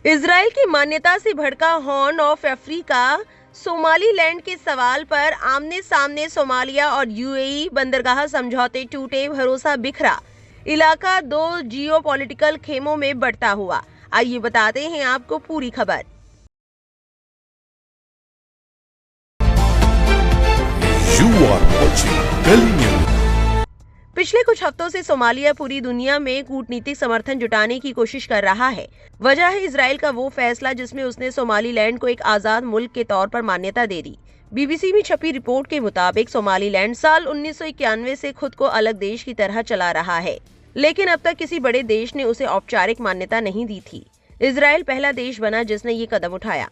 Israel की मान्यता से भड़का हॉर्न ऑफ अफ्रीका सोमालीलैंड के सवाल पर आमने सामने सोमालिया और यूएई बंदरगाह समझौते टूटे, भरोसा बिखरा, इलाका दो जियोपॉलिटिकल खेमों में बढ़ता हुआ। आइए बताते हैं आपको पूरी खबर। पिछले कुछ हफ्तों से सोमालिया पूरी दुनिया में कूटनीतिक समर्थन जुटाने की कोशिश कर रहा है। वजह है इजराइल का वो फैसला जिसमें उसने सोमालीलैंड को एक आजाद मुल्क के तौर पर मान्यता दे दी। बीबीसी में छपी रिपोर्ट के मुताबिक सोमालीलैंड साल 1991 से खुद को अलग देश की तरह चला रहा है, लेकिन अब तक किसी बड़े देश ने उसे औपचारिक मान्यता नहीं दी थी। इजराइल पहला देश बना जिसने ये कदम उठाया।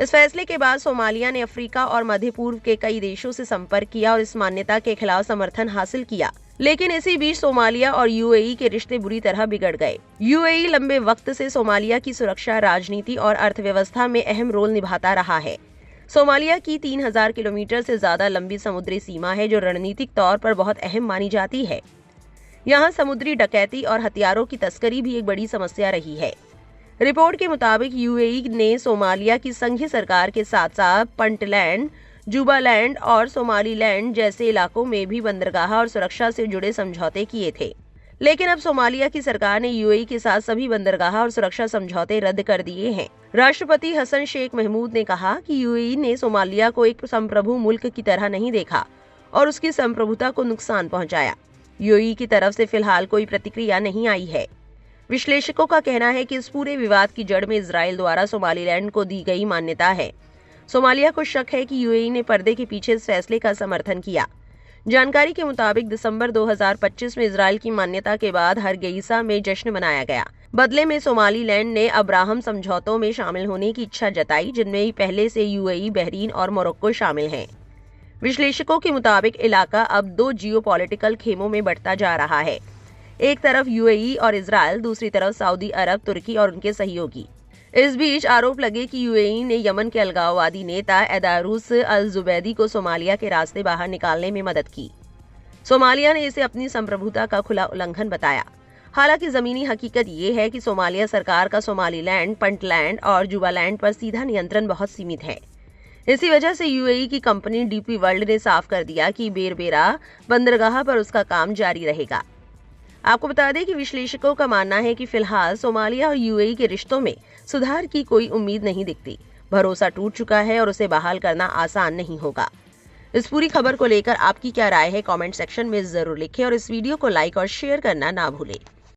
इस फैसले के बाद सोमालिया ने अफ्रीका और मध्य पूर्व के कई देशों से संपर्क किया और इस मान्यता के खिलाफ समर्थन हासिल किया। लेकिन इसी बीच सोमालिया और यूएई के रिश्ते बुरी तरह बिगड़ गए। यूएई लंबे वक्त से सोमालिया की सुरक्षा, राजनीति और अर्थव्यवस्था में अहम रोल निभाता रहा है। सोमालिया की 3000 किलोमीटर से ज्यादा लंबी समुद्री सीमा है, जो रणनीतिक तौर पर बहुत अहम मानी जाती है। यहाँ समुद्री डकैती और हथियारों की तस्करी भी एक बड़ी समस्या रही है। रिपोर्ट के मुताबिक यूएई ने सोमालिया की संघीय सरकार के साथ साथ पुंटलैंड, जुबालैंड और सोमालीलैंड जैसे इलाकों में भी बंदरगाह और सुरक्षा से जुड़े समझौते किए थे। लेकिन अब सोमालिया की सरकार ने यूएई के साथ सभी बंदरगाह और सुरक्षा समझौते रद्द कर दिए हैं। राष्ट्रपति हसन शेख महमूद ने कहा कि यूएई ने सोमालिया को एक संप्रभु मुल्क की तरह नहीं देखा और उसकी संप्रभुता को नुकसान पहुंचाया। यूएई की तरफ से फिलहाल कोई प्रतिक्रिया नहीं आई है। विश्लेषकों का कहना है कि इस पूरे विवाद की जड़ में इजराइल द्वारा सोमालीलैंड को दी गई मान्यता है। सोमालिया को शक है कि यूएई ने पर्दे के पीछे इस फैसले का समर्थन किया। जानकारी के मुताबिक दिसंबर 2025 में इजराइल की मान्यता के बाद हरगेइसा में जश्न मनाया गया। बदले में सोमालीलैंड ने अब्राहम समझौतों में शामिल होने की इच्छा जताई, जिनमें पहले से यूएई, बहरीन और मोरक्को शामिल हैं। विश्लेषकों के मुताबिक इलाका अब दो जियोपॉलिटिकल खेमों में बढ़ता जा रहा है। एक तरफ यूएई और इजराइल, दूसरी तरफ सऊदी अरब, तुर्की और उनके सहयोगी। इस बीच आरोप लगे कि यूएई ने यमन के अलगाववादी नेता एदारूस अल जुबैदी को सोमालिया के रास्ते बाहर निकालने में मदद की। सोमालिया ने इसे अपनी संप्रभुता का खुला उल्लंघन बताया। हालांकि जमीनी हकीकत ये है कि सोमालिया सरकार का सोमालीलैंड, पुंटलैंड और जुबालैंड पर सीधा नियंत्रण बहुत सीमित है। इसी वजह से यूएई की कंपनी डीपी वर्ल्ड ने साफ कर दिया कि बेरबेरा बंदरगाह पर उसका काम जारी रहेगा। आपको बता दें कि विश्लेषकों का मानना है कि फिलहाल सोमालिया और यूएई के रिश्तों में सुधार की कोई उम्मीद नहीं दिखती। भरोसा टूट चुका है और उसे बहाल करना आसान नहीं होगा। इस पूरी खबर को लेकर आपकी क्या राय है, कमेंट सेक्शन में जरूर लिखें और इस वीडियो को लाइक और शेयर करना ना भूलें।